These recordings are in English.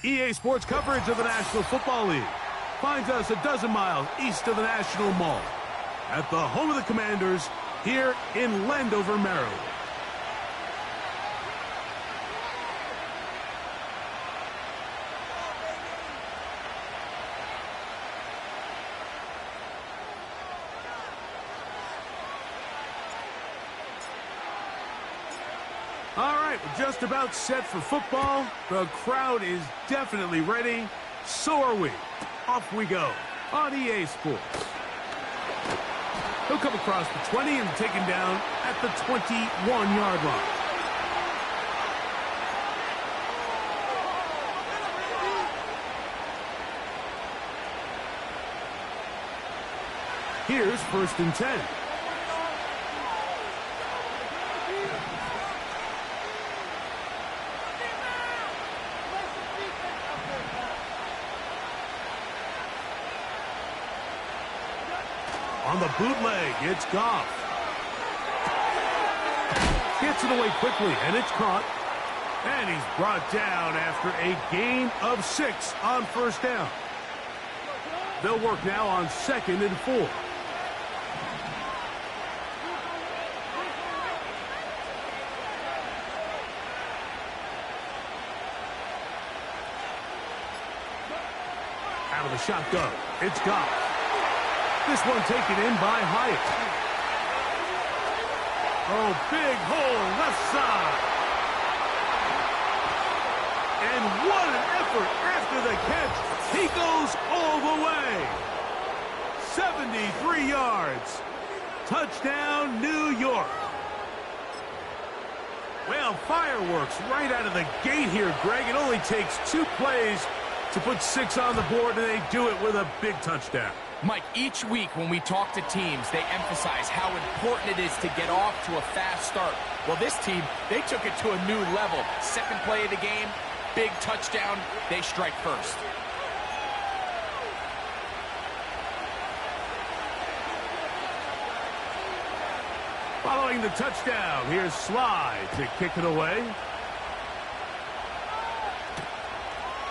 EA Sports coverage of the National Football League finds us a dozen miles east of the National Mall at the home of the Commanders here in Landover, Maryland. All right, we're just about set for football. The crowd is definitely ready. So are we. Off we go on EA Sports. He'll come across the 20 and take him down at the 21-yard line. Here's 1st and 10. On the bootleg, it's Goff. Gets it away quickly, and it's caught. And he's brought down after a gain of 6 on 1st down. They'll work now on 2nd and 4. Out of the shotgun, it's Goff. This one taken in by Hyatt. Oh, big hole left side. And what an effort after the catch. He goes all the way. 73 yards. Touchdown, New York. Well, fireworks right out of the gate here, Greg. It only takes 2 plays to put 6 on the board, and they do it with a big touchdown. Mike, each week when we talk to teams, they emphasize how important it is to get off to a fast start. Well, this team, they took it to a new level. 2nd play of the game, big touchdown, they strike first. Following the touchdown, here's Sly to kick it away.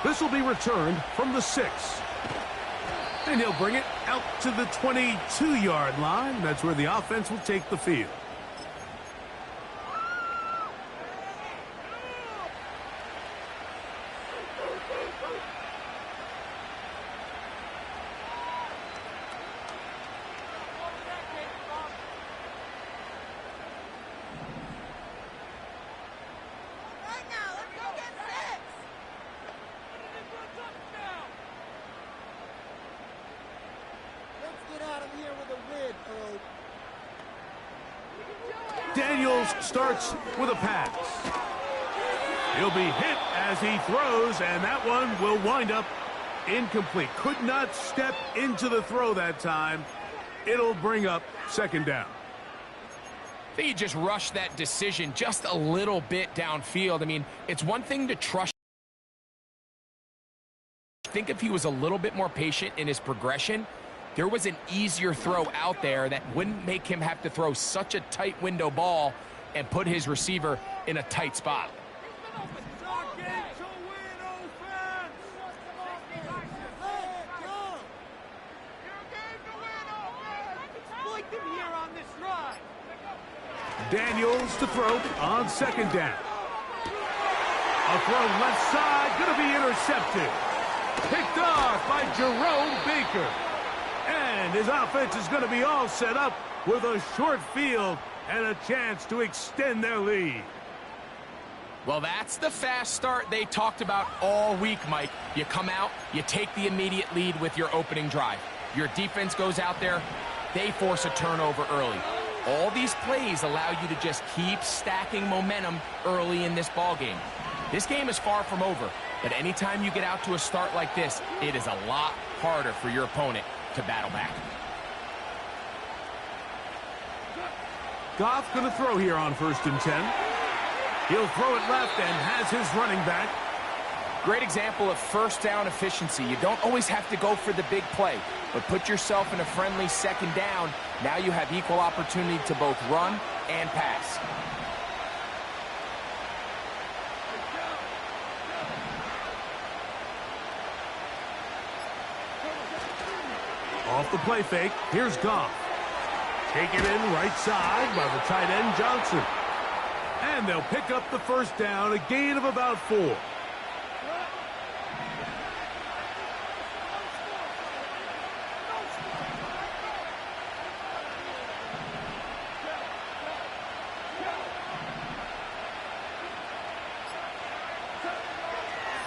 This will be returned from the 6. And he'll bring it out to the 22-yard line. That's where the offense will take the field. Daniels starts with a pass. He'll be hit as he throws, and that one will wind up incomplete. Could not step into the throw that time. It'll bring up 2nd down. I think he just rushed that decision just a little bit downfield. I mean, it's one thing to trust. I think if he was a little bit more patient in his progression, there was an easier throw out there that wouldn't make him have to throw such a tight window ball and put his receiver in a tight spot. Daniels to throw on 2nd down. A throw left side, going to be intercepted. Picked off by Jerome Baker. And his offense is going to be all set up with a short field and a chance to extend their lead. Well, that's the fast start they talked about all week, Mike. You come out, you take the immediate lead with your opening drive. Your defense goes out there, they force a turnover early. All these plays allow you to just keep stacking momentum early in this ball game. This game is far from over, but anytime you get out to a start like this, it is a lot harder for your opponent to battle back. Goff going to throw here on 1st and 10. He'll throw it left and has his running back. Great example of 1st down efficiency. You don't always have to go for the big play, but put yourself in a friendly 2nd down. Now you have equal opportunity to both run and pass. Off the play fake, here's Goff. Taken in right side by the tight end Johnson. And they'll pick up the first down, a gain of about 4.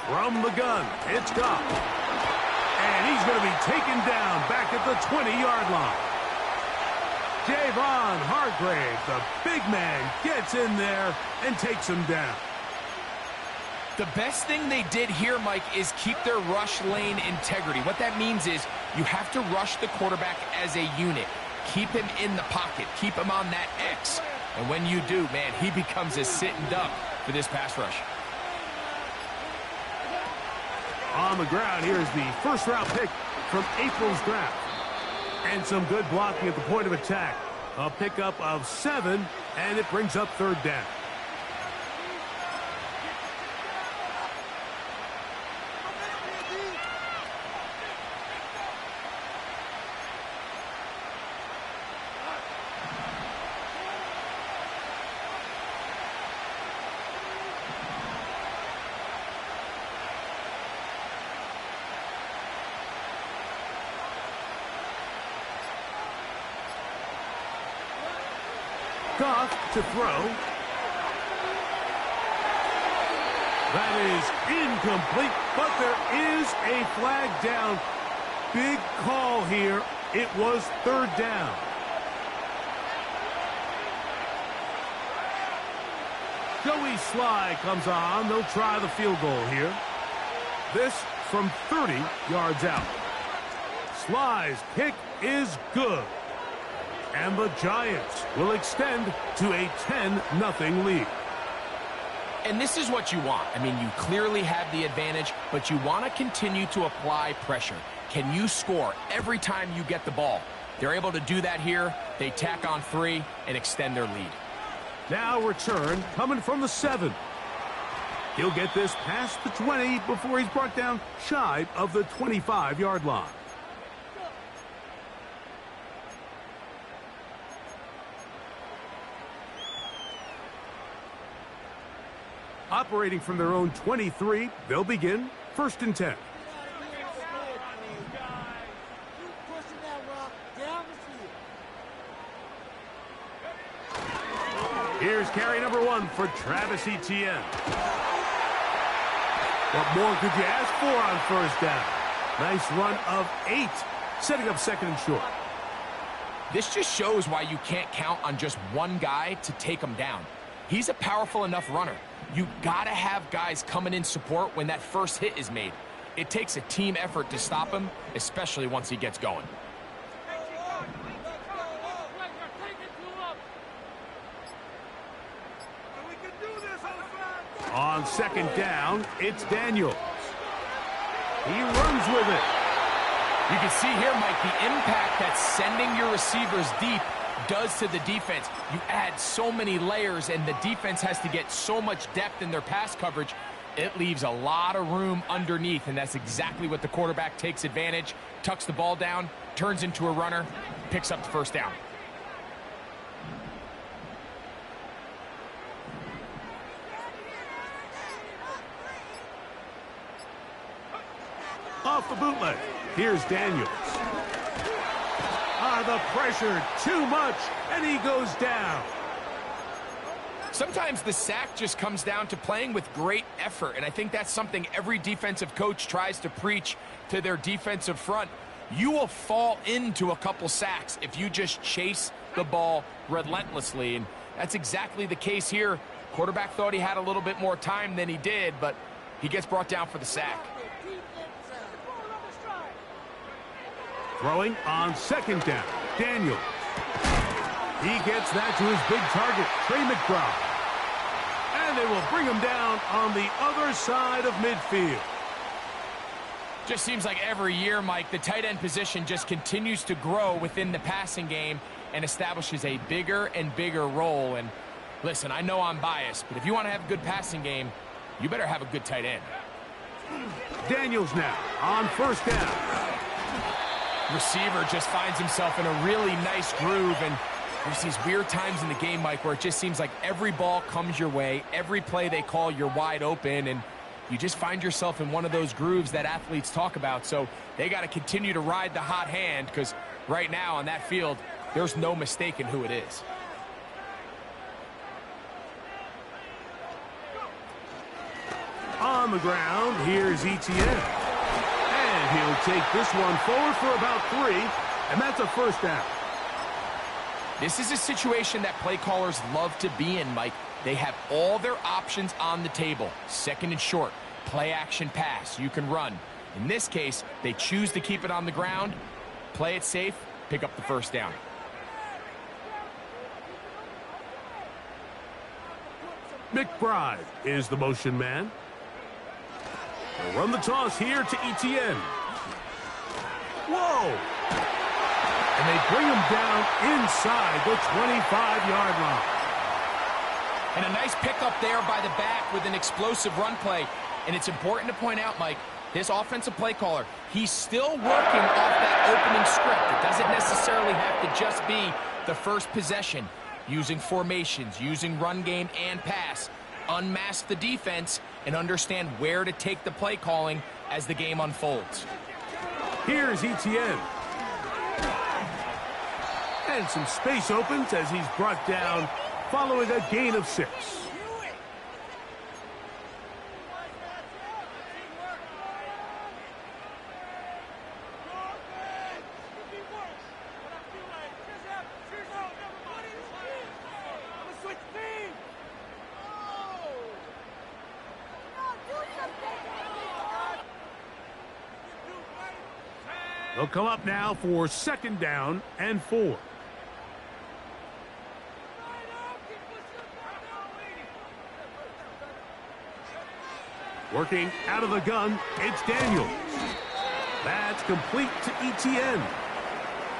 From the gun, it's Goff. And he's going to be taken down back at the 20-yard line. Javon Hargrave, the big man, gets in there and takes him down. The best thing they did here, Mike, is keep their rush lane integrity. What that means is you have to rush the quarterback as a unit. Keep him in the pocket. Keep him on that X. And when you do, man, he becomes a sitting duck for this pass rush. On the ground, here's the first-round pick from April's draft. And some good blocking at the point of attack. A pickup of 7, and it brings up third down. Goff to throw. That is incomplete, but there is a flag down. Big call here. It was third down. Joey Sly comes on. They'll try the field goal here. This from 30 yards out. Sly's kick is good. And the Giants will extend to a 10-0 lead. And this is what you want. I mean, you clearly have the advantage, but you want to continue to apply pressure. Can you score every time you get the ball? They're able to do that here. They tack on 3 and extend their lead. Now return coming from the 7. He'll get this past the 20 before he's brought down shy of the 25-yard line. Operating from their own 23, they'll begin 1st and 10. Here's carry number 1 for Travis Etienne. What more could you ask for on first down? Nice run of 8, setting up 2nd and short. This just shows why you can't count on just one guy to take him down. He's a powerful enough runner. You gotta have guys coming in support when that first hit is made. It takes a team effort to stop him, especially once he gets going. On 2nd down, it's Daniels. He runs with it. You can see here, Mike, the impact that sending your receivers deep does to the defense. You add so many layers, and the defense has to get so much depth in their pass coverage. It leaves a lot of room underneath, and that's exactly what the quarterback takes advantage. Tucks the ball down, turns into a runner, picks up the first down. Off the bootleg, here's Daniels. The pressure, too much, and he goes down. Sometimes the sack just comes down to playing with great effort, and I think that's something every defensive coach tries to preach to their defensive front. You will fall into a couple sacks if you just chase the ball relentlessly, and that's exactly the case here. Quarterback thought he had a little bit more time than he did, but he gets brought down for the sack. Throwing on 2nd down, Daniels. He gets that to his big target, Trey McBride. And they will bring him down on the other side of midfield. Just seems like every year, Mike, the tight end position just continues to grow within the passing game and establishes a bigger and bigger role. And listen, I know I'm biased, but if you want to have a good passing game, you better have a good tight end. Daniels now on 1st down. Receiver just finds himself in a really nice groove, and there's these weird times in the game, Mike, where it just seems like every ball comes your way, every play they call, you're wide open, and you just find yourself in one of those grooves that athletes talk about. So they got to continue to ride the hot hand, because right now on that field, there's no mistaking who it is. On the ground, here's Etienne. And he'll take this one forward for about 3, and that's a first down. This is a situation that play callers love to be in, Mike. They have all their options on the table. Second and short, play action pass, you can run. In this case, they choose to keep it on the ground, play it safe, pick up the first down. McBride is the motion man. They'll run the toss here to Etienne. Whoa! And they bring him down inside the 25-yard line. And a nice pickup there by the back with an explosive run play. And it's important to point out, Mike, this offensive play caller, he's still working off that opening script. It doesn't necessarily have to just be the first possession. Using formations, using run game and pass. Unmask the defense and understand where to take the play calling as the game unfolds. Here's Etienne. And some space opens as he's brought down following a gain of 6. They'll come up now for 2nd down and 4. Working out of the gun, it's Daniels. That's complete to Etienne.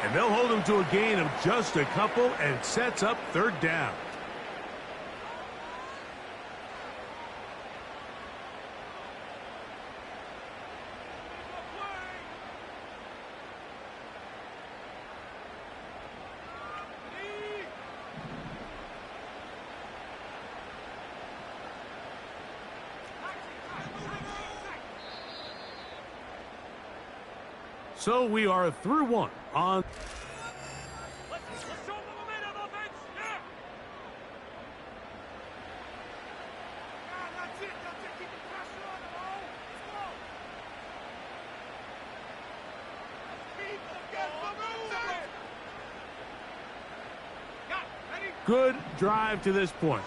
And they'll hold him to a gain of just a couple and sets up 3rd down. So we are through 1 on. Let's show them the momentum, offense. Yeah. That's it. Keep the pressure on them, all. Let's go. Good drive to this point.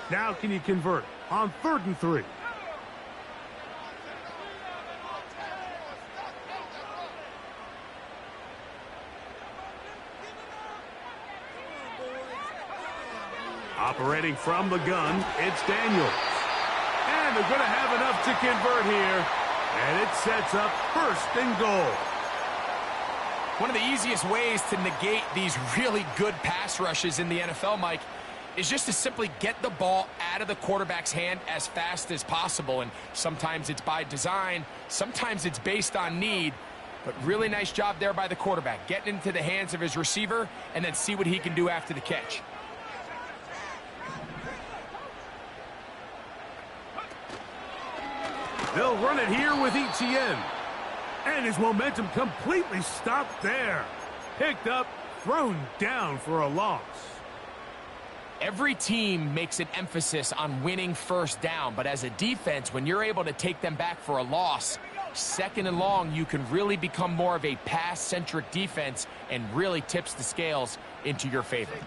Now can you convert on 3rd and 3? Operating from the gun, it's Daniels. And they're going to have enough to convert here. And it sets up 1st and goal. One of the easiest ways to negate these really good pass rushes in the NFL, Mike, is just to simply get the ball out of the quarterback's hand as fast as possible. And sometimes it's by design, sometimes it's based on need. But really nice job there by the quarterback, getting into the hands of his receiver and then see what he can do after the catch. They'll run it here with Etienne. And his momentum completely stopped there. Picked up, thrown down for a loss. Every team makes an emphasis on winning 1st down, but as a defense, when you're able to take them back for a loss, 2nd and long, you can really become more of a pass-centric defense and really tips the scales into your favor.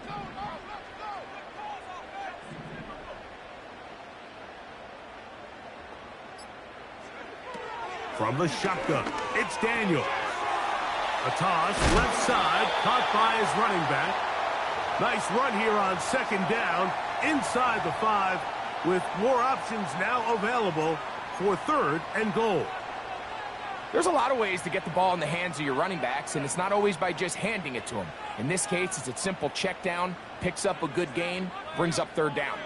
From the shotgun, it's Daniels. A toss, left side, caught by his running back. Nice run here on 2nd down, inside the 5, with more options now available for 3rd and goal. There's a lot of ways to get the ball in the hands of your running backs, and it's not always by just handing it to them. In this case, it's a simple check down, picks up a good gain, brings up 3rd down.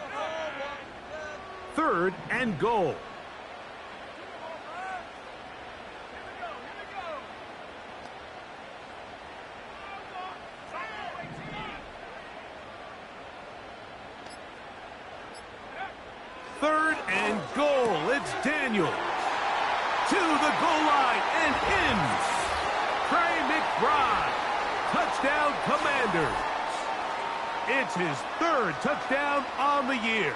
3rd and goal. third and goal. It's Daniels. To the goal line and in. Trey McBride. Touchdown, Commanders. It's his third touchdown on the year.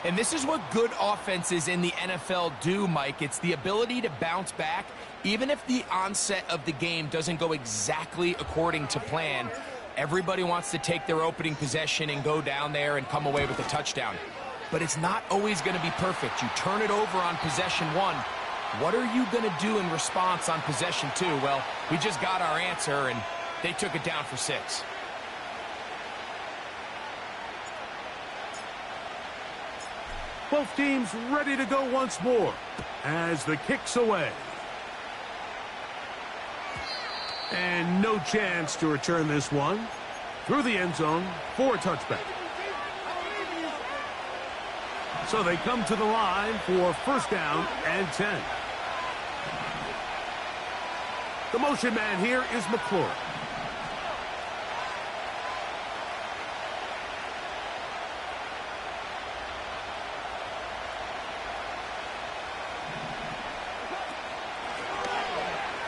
And this is what good offenses in the NFL do, Mike. It's the ability to bounce back, even if the onset of the game doesn't go exactly according to plan. Everybody wants to take their opening possession and go down there and come away with a touchdown. But it's not always going to be perfect. You turn it over on possession one. What are you going to do in response on possession two? Well, we just got our answer, and they took it down for 6. Both teams ready to go once more as the kick's away. And no chance to return this one through the end zone for a touchback. So they come to the line for first down and 10. The motion man here is McClure.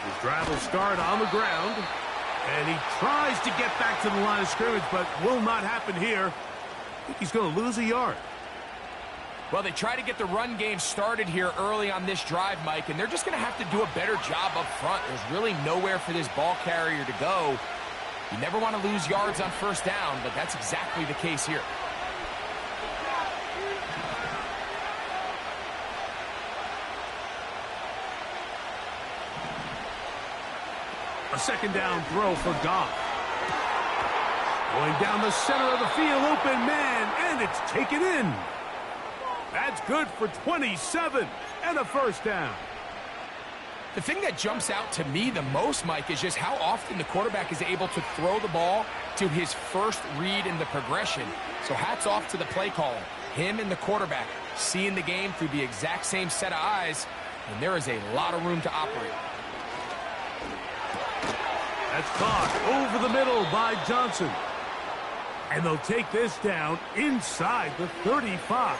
His drive will start on the ground, and he tries to get back to the line of scrimmage, but will not happen here. I think he's going to lose a yard. Well, they try to get the run game started here early on this drive, Mike, and they're just going to have to do a better job up front. There's really nowhere for this ball carrier to go. You never want to lose yards on first down, but that's exactly the case here. A second down throw for Goff. Going down the center of the field, open man, and it's taken in. That's good for 27 and a first down. The thing that jumps out to me the most, Mike, is just how often the quarterback is able to throw the ball to his first read in the progression. So hats off to the play caller. Him and the quarterback seeing the game through the exact same set of eyes, and there is a lot of room to operate. That's caught over the middle by Johnson. And they'll take this down inside the 35.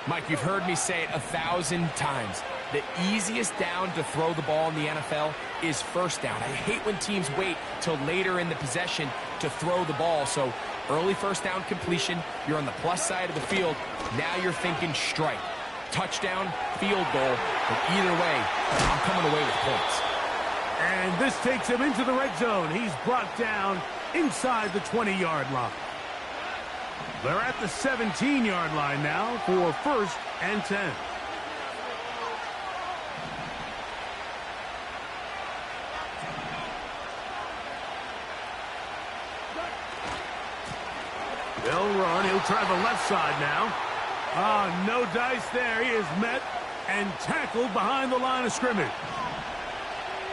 Mike, you've heard me say it 1,000 times. The easiest down to throw the ball in the NFL is first down. I hate when teams wait till later in the possession to throw the ball. So early first down completion, you're on the plus side of the field. Now you're thinking strike. Touchdown, field goal. But either way, I'm coming away with points. And this takes him into the red zone. He's brought down inside the 20-yard line. They're at the 17-yard line now for first and 10. They'll run. He'll try the left side now. No dice there. He is met and tackled behind the line of scrimmage.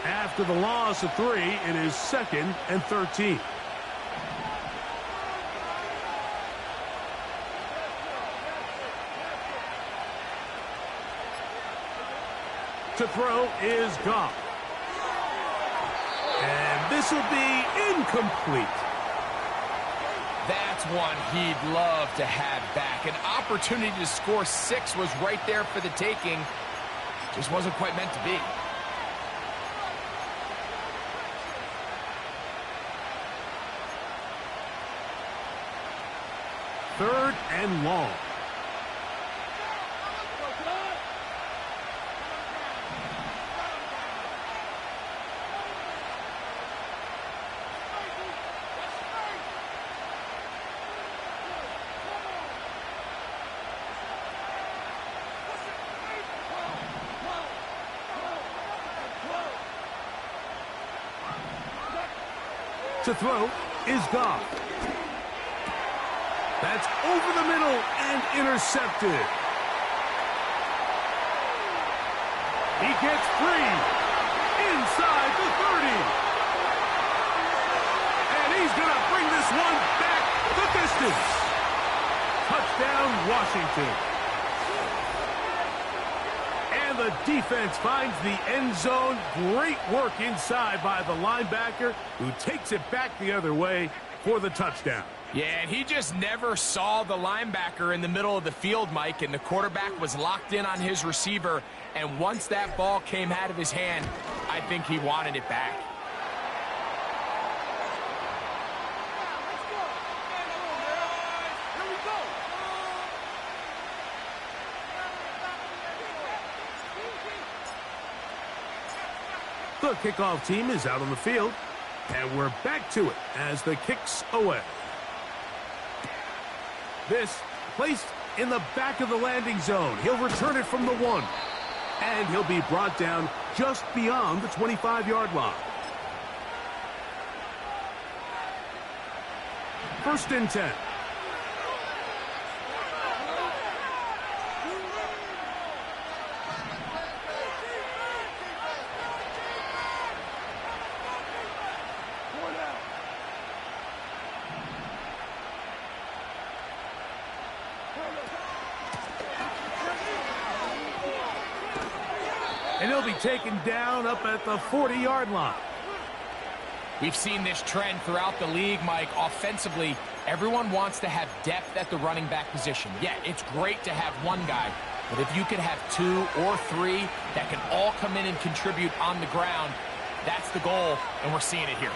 After the loss of 3, it is second and 13. To throw is Goff. And this will be incomplete. That's one he'd love to have back. An opportunity to score 6 was right there for the taking. Just wasn't quite meant to be. Third and long. To throw is Goff. That's over the middle and intercepted. He gets free inside the 30. And he's going to bring this one back the distance. Touchdown, Washington. And the defense finds the end zone. Great work inside by the linebacker, who takes it back the other way for the touchdown. Yeah, and he just never saw the linebacker in the middle of the field, Mike, and the quarterback was locked in on his receiver, and once that ball came out of his hand, I think he wanted it back. The kickoff team is out on the field, and we're back to it as the kick's away. This placed in the back of the landing zone. He'll return it from the 1, and he'll be brought down just beyond the 25-yard line. First and 10. And he'll be taken down up at the 40-yard line. We've seen this trend throughout the league, Mike. Offensively, everyone wants to have depth at the running back position. Yeah, it's great to have one guy, but if you could have 2 or 3 that can all come in and contribute on the ground, that's the goal, and we're seeing it here.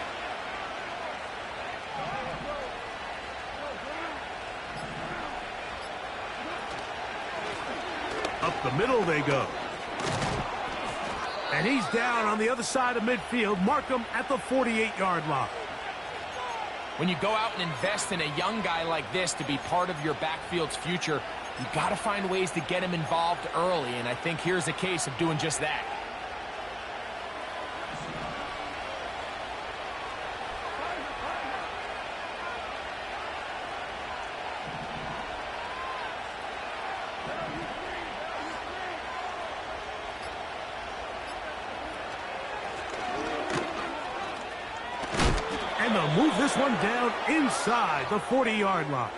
Up the middle they go. And he's down on the other side of midfield. Mark him at the 48-yard line. When you go out and invest in a young guy like this to be part of your backfield's future, you got to find ways to get him involved early, and I think here's a case of doing just that. And they'll move this one down inside the 40-yard line.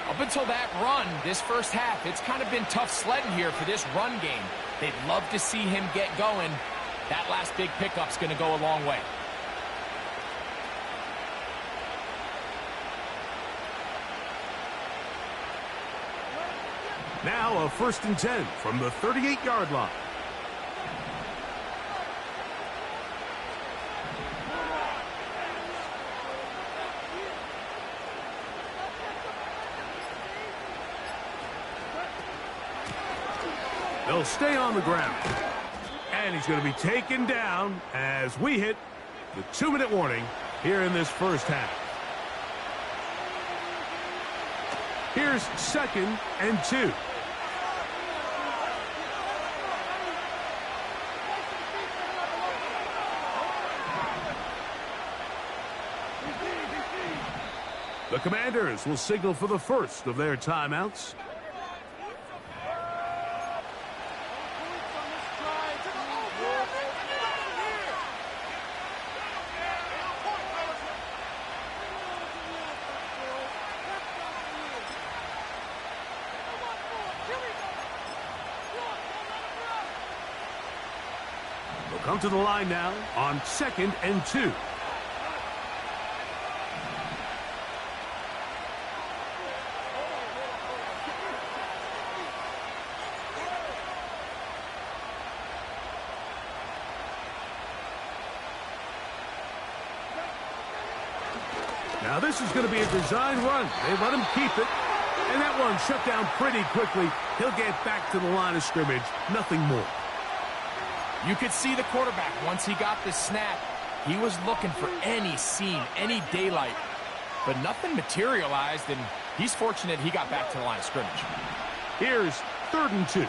Up until that run, this first half, it's kind of been tough sledding here for this run game. They'd love to see him get going. That last big pickup's going to go a long way. Now a first and 10 from the 38-yard line. They'll stay on the ground. And he's going to be taken down as we hit the 2-minute warning here in this first half. Here's second and 2. The Commanders will signal for the first of their timeouts. They'll come to the line now on second and 2. Now this is going to be a design run. They let him keep it. And that one shut down pretty quickly. He'll get back to the line of scrimmage. Nothing more. You could see the quarterback, once he got this snap, he was looking for any seam, any daylight. But nothing materialized, and he's fortunate he got back to the line of scrimmage. Here's third and 2.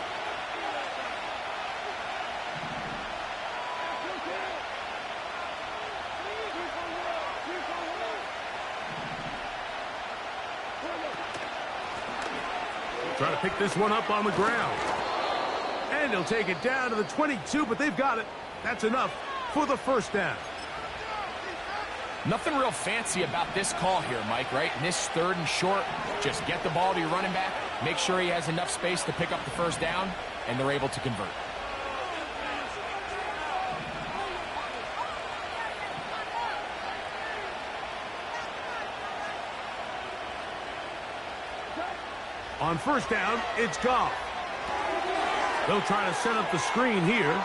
Try to pick this one up on the ground. And he'll take it down to the 22, but they've got it. That's enough for the first down. Nothing real fancy about this call here, Mike, right? In this third and short, just get the ball to your running back, make sure he has enough space to pick up the first down, and they're able to convert. On first down, it's Goff. They'll try to set up the screen here.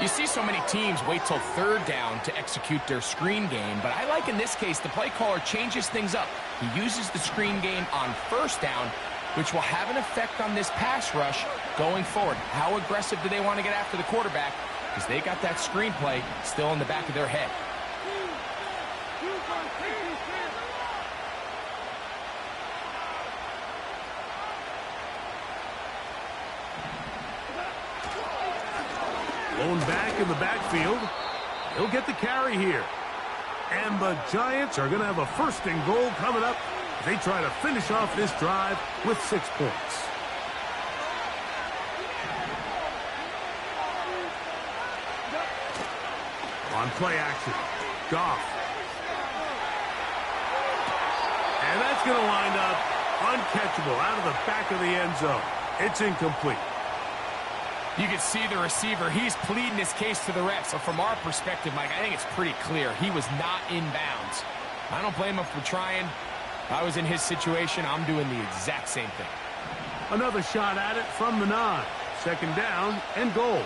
You see so many teams wait till third down to execute their screen game, but I like in this case the play caller changes things up. He uses the screen game on first down, which will have an effect on this pass rush going forward. How aggressive do they want to get after the quarterback? Because they got that screen play still in the back of their head. Blown back in the backfield. He'll get the carry here. And the Giants are going to have a first and goal coming up. They try to finish off this drive with 6 points. On play action, Goff. And that's going to wind up uncatchable out of the back of the end zone. It's incomplete. You can see the receiver. He's pleading his case to the refs. So from our perspective, Mike, I think it's pretty clear. He was not in bounds. I don't blame him for trying. If I was in his situation, I'm doing the exact same thing. Another shot at it from the 9. Second down and goal.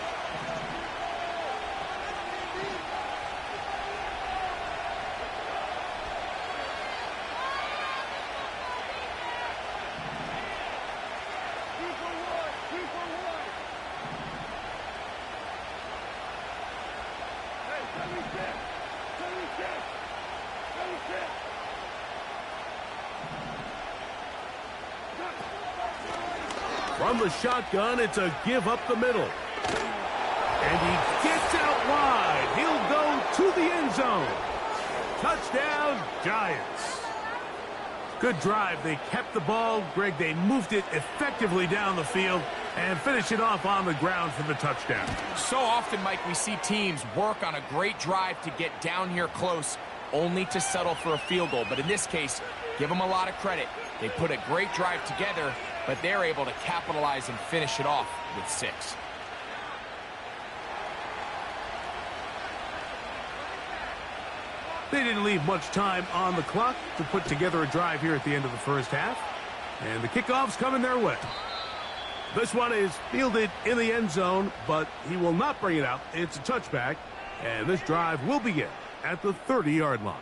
From the shotgun, it's a give up the middle. And he gets out wide. He'll go to the end zone. Touchdown, Giants. Good drive. They kept the ball. Greg, they moved it effectively down the field and finish it off on the ground for the touchdown. So often, Mike, we see teams work on a great drive to get down here close, only to settle for a field goal. But in this case, give them a lot of credit. They put a great drive together, but they're able to capitalize and finish it off with 6. They didn't leave much time on the clock to put together a drive here at the end of the first half. And the kickoff's coming their way. This one is fielded in the end zone, but he will not bring it out. It's a touchback, and this drive will begin at the 30-yard line.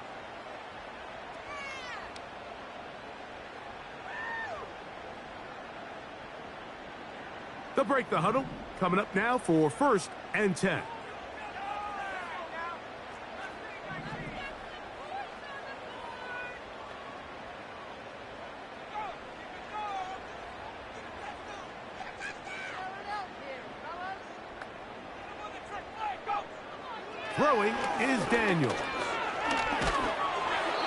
They'll break the huddle. Coming up now for 1st and 10. Throwing is Daniel.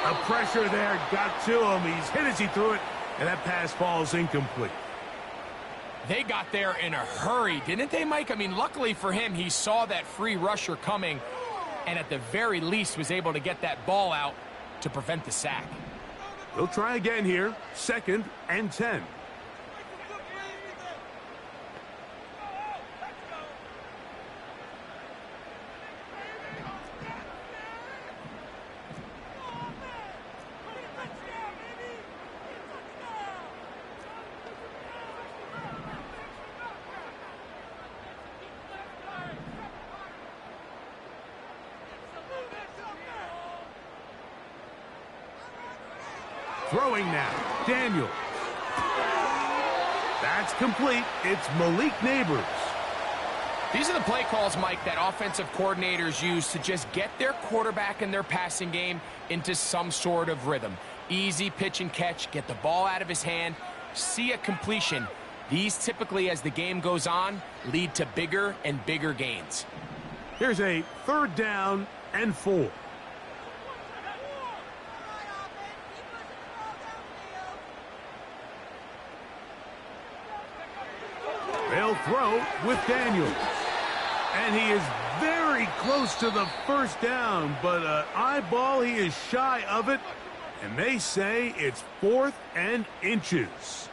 A pressure there got to him. He's hit as he threw it, and that pass falls incomplete. They got there in a hurry, didn't they, Mike? I mean, luckily for him, he saw that free rusher coming and at the very least was able to get that ball out to prevent the sack. They'll try again here. 2nd and 10. Throwing now, Daniel. That's complete. It's Malik Neighbors. These are the play calls, Mike, that offensive coordinators use to just get their quarterback and their passing game into some sort of rhythm. Easy pitch and catch, get the ball out of his hand, see a completion. These typically, as the game goes on, lead to bigger and bigger gains. Here's a 3rd down and 4. They'll throw with Daniels. And he is very close to the first down, but eyeball, he is shy of it. And they say it's 4th and inches.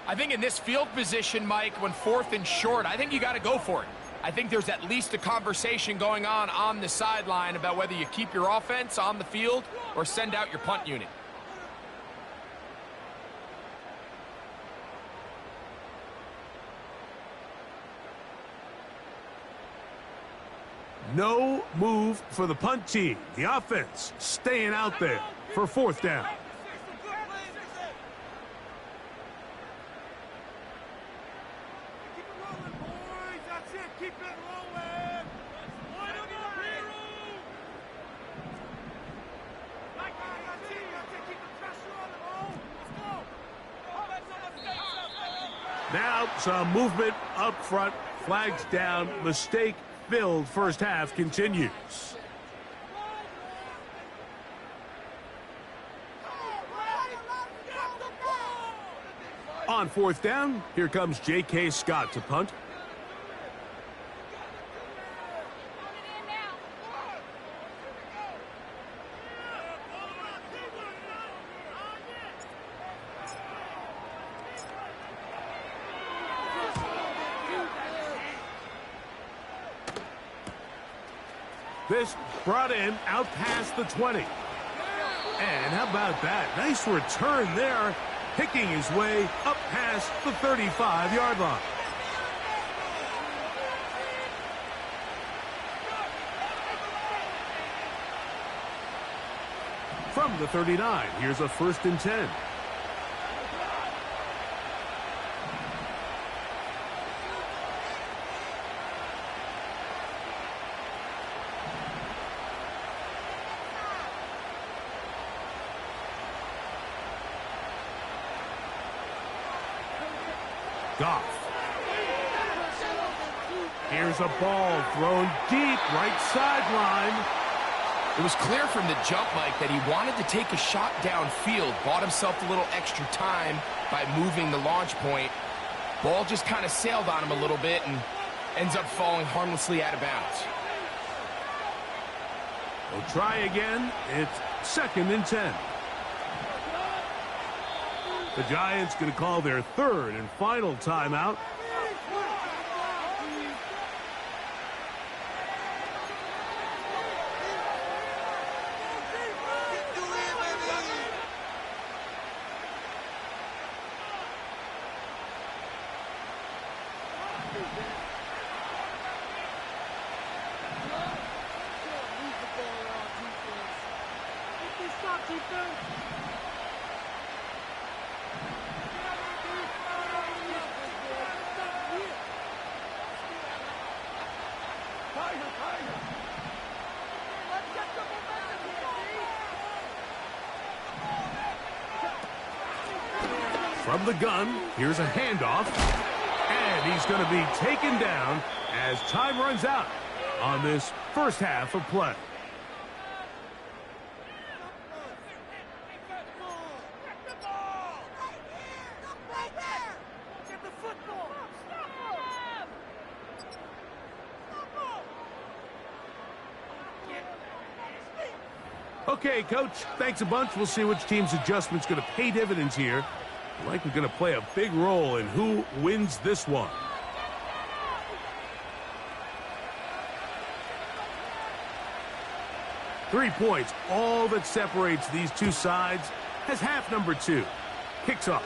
I think in this field position, Mike, when 4th and short, I think you got to go for it. I think there's at least a conversation going on the sideline about whether you keep your offense on the field or send out your punt unit. No move for the punt team. The offense staying out there for fourth down. Now some movement up front. Flags down. Mistake-filled first half continues. On fourth down, here comes J.K. Scott to punt. This brought in out past the 20. And how about that? Nice return there, picking his way up past the 35-yard line. From the 39, here's a 1st and 10. Goff. Here's a ball thrown deep right sideline. It was clear from the jump, Mike, that he wanted to take a shot downfield, bought himself a little extra time by moving the launch point. Ball just kind of sailed on him a little bit and ends up falling harmlessly out of bounds. We'll try again. It's 2nd and 10. The Giants going to call their 3rd and final timeout. From the gun, here's a handoff, and he's going to be taken down as time runs out on this first half of play. Okay, Coach, thanks a bunch. We'll see which team's adjustment's going to pay dividends here. Likely going to play a big role in who wins this one. Three points, all that separates these two sides, as half number 2 kicks off.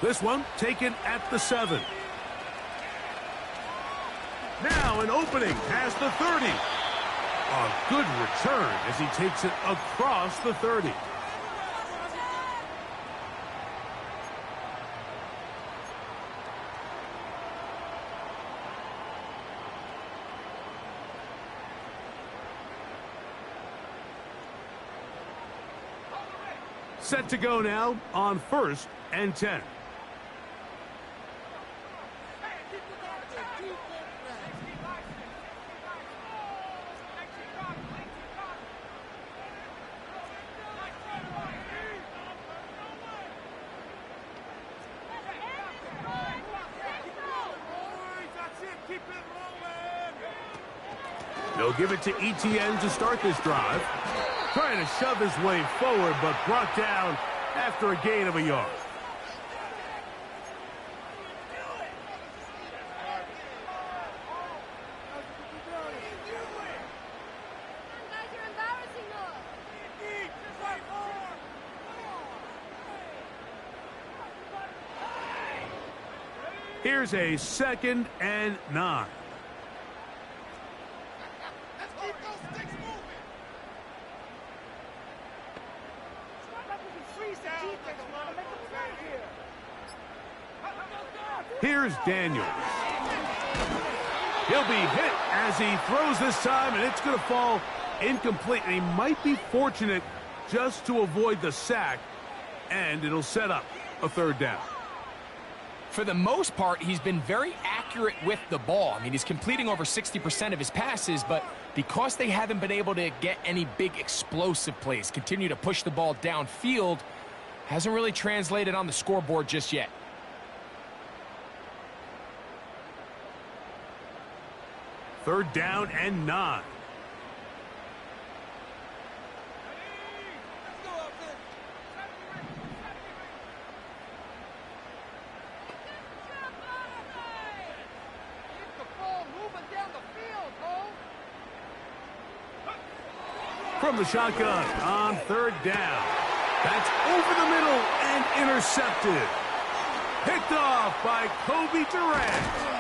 This one taken at the 7. Now an opening past the 30. A good return as he takes it across the 30. Set to go now on 1st and 10. They'll give it to ETN to start this drive. Trying to shove his way forward, but brought down after a gain of a yard. Here's a 2nd and 9. Here's Daniels. He'll be hit as he throws this time, and it's going to fall incomplete. And he might be fortunate just to avoid the sack, and it'll set up a third down. For the most part, he's been very accurate with the ball. I mean, he's completing over 60% of his passes, but because they haven't been able to get any big explosive plays, continue to push the ball downfield, hasn't really translated on the scoreboard just yet. Third down and 9. From the shotgun on third down. That's over the middle and intercepted. Picked off by Kobe Durant.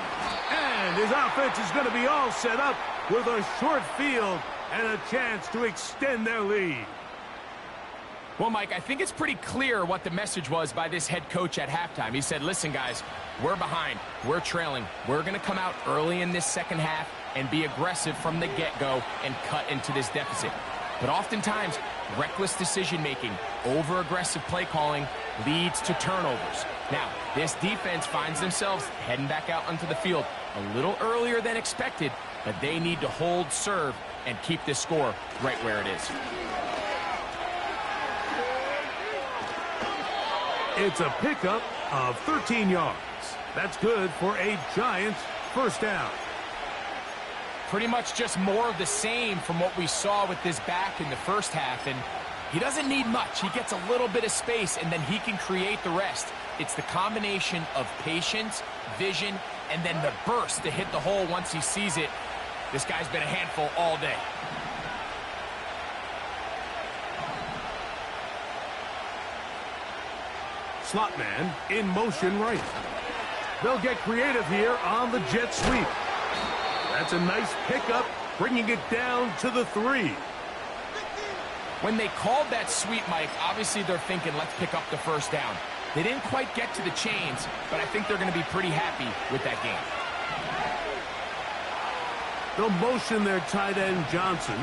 And his offense is going to be all set up with a short field and a chance to extend their lead. Well, Mike, I think it's pretty clear what the message was by this head coach at halftime. He said, listen, guys, we're behind. We're trailing. We're going to come out early in this second half and be aggressive from the get-go and cut into this deficit. But oftentimes, reckless decision-making, over-aggressive play calling leads to turnovers. Now, this defense finds themselves heading back out onto the field a little earlier than expected, but they need to hold serve and keep this score right where it is. It's a pickup of 13 yards. That's good for a Giants first down. Pretty much just more of the same from what we saw with this back in the first half, and he doesn't need much. He gets a little bit of space, and then he can create the rest. It's the combination of patience, vision, and then the burst to hit the hole once he sees it. This guy's been a handful all day. Slot man in motion right. They'll get creative here on the jet sweep. That's a nice pickup, bringing it down to the 3. When they called that sweep, Mike, obviously they're thinking, let's pick up the first down. They didn't quite get to the chains, but I think they're going to be pretty happy with that game. They'll motion their tight end, Johnson.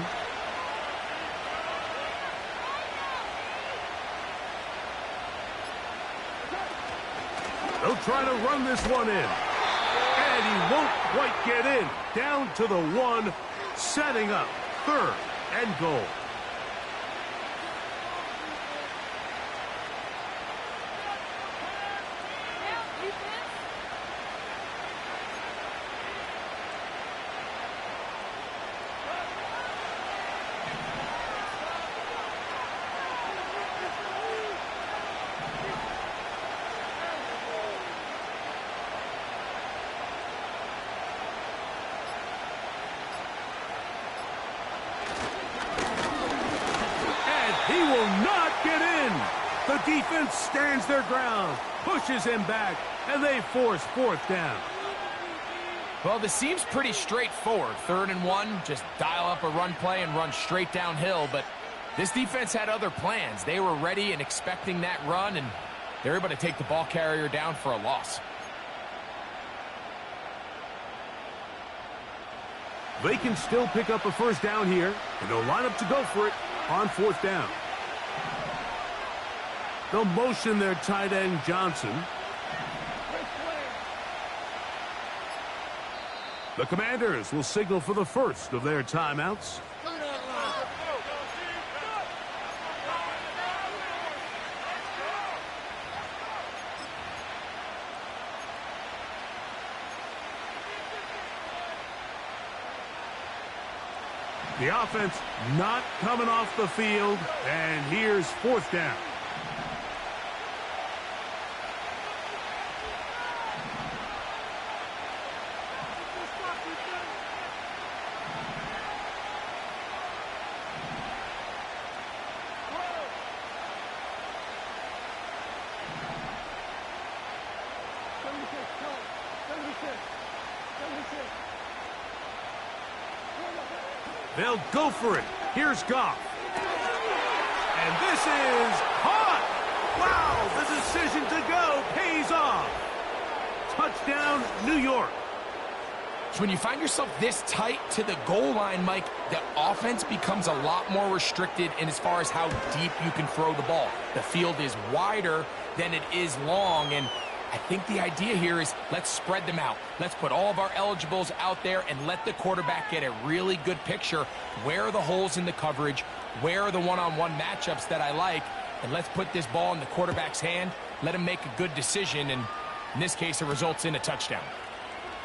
They'll try to run this one in. And he won't quite get in. Down to the 1, setting up third and goal. He will not get in. The defense stands their ground, pushes him back, and they force fourth down. Well, this seems pretty straightforward. 3rd and 1, just dial up a run play and run straight downhill. But this defense had other plans. They were ready and expecting that run, and they're able to take the ball carrier down for a loss. They can still pick up a first down here, and they'll line up to go for it on 4th down. They'll motion their tight end, Johnson. The Commanders will signal for the first of their timeouts. The offense not coming off the field, and here's 4th down. They'll go for it. Here's Goff. And this is caught. Wow, the decision to go pays off. Touchdown, New York. So when you find yourself this tight to the goal line, Mike, the offense becomes a lot more restricted in as far as how deep you can throw the ball. The field is wider than it is long, and I think the idea here is let's spread them out. Let's put all of our eligibles out there and let the quarterback get a really good picture. Where are the holes in the coverage? Where are the one-on-one matchups that I like? And let's put this ball in the quarterback's hand. Let him make a good decision, and in this case, it results in a touchdown.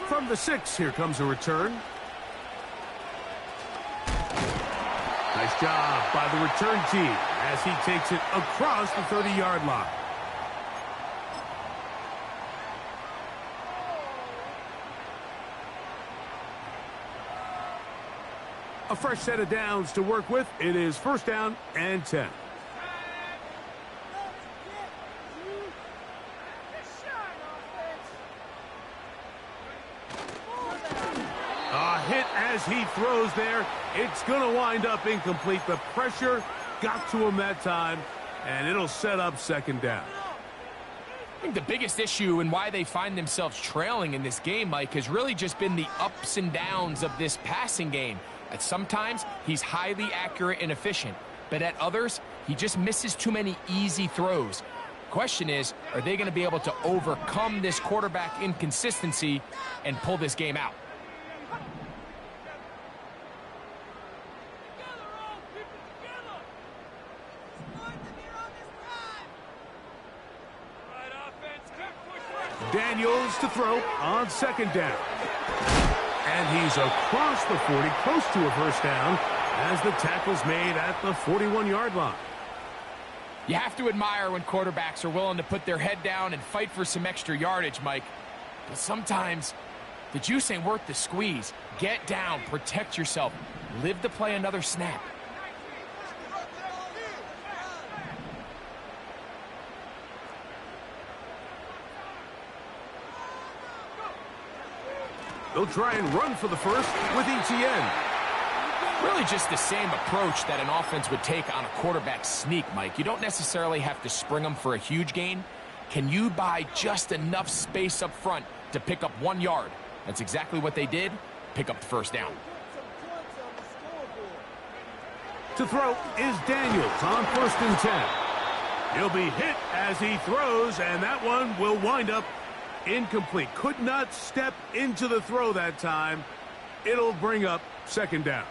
From the 6, here comes a return. Nice job by the return team as he takes it across the 30-yard line. A fresh set of downs to work with. It is 1st down and 10. A hit as he throws there. It's going to wind up incomplete. The pressure got to him that time, and it'll set up 2nd down. I think the biggest issue and why they find themselves trailing in this game, Mike, has really just been the ups and downs of this passing game. At sometimes, he's highly accurate and efficient, but at others, he just misses too many easy throws. Question is, are they going to be able to overcome this quarterback inconsistency and pull this game out? Daniels to throw on 2nd down. And he's across the 40, close to a 1st down, as the tackle's made at the 41-yard line. You have to admire when quarterbacks are willing to put their head down and fight for some extra yardage, Mike. But sometimes the juice ain't worth the squeeze. Get down, protect yourself, live to play another snap. They'll try and run for the 1st with ETN. Really just the same approach that an offense would take on a quarterback sneak, Mike. You don't necessarily have to spring them for a huge gain. Can you buy just enough space up front to pick up 1 yard? That's exactly what they did. Pick up the 1st down. To throw is Daniels on 1st and 10. He'll be hit as he throws, and that one will wind up incomplete. Could not step into the throw that time. It'll bring up 2nd down.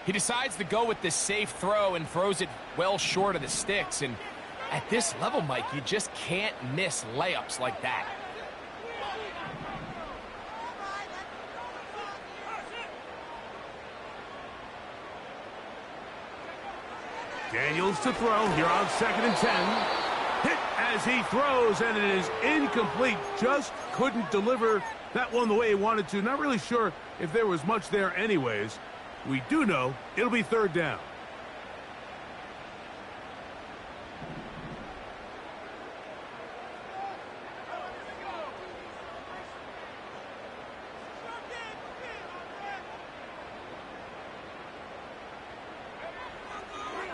He decides to go with this safe throw and throws it well short of the sticks. And at this level, Mike, you just can't miss layups like that. Daniels to throw here on 2nd and 10. Hit as he throws, and it is incomplete. Just couldn't deliver that one the way he wanted to. Not really sure if there was much there anyways. We do know it'll be 3rd down.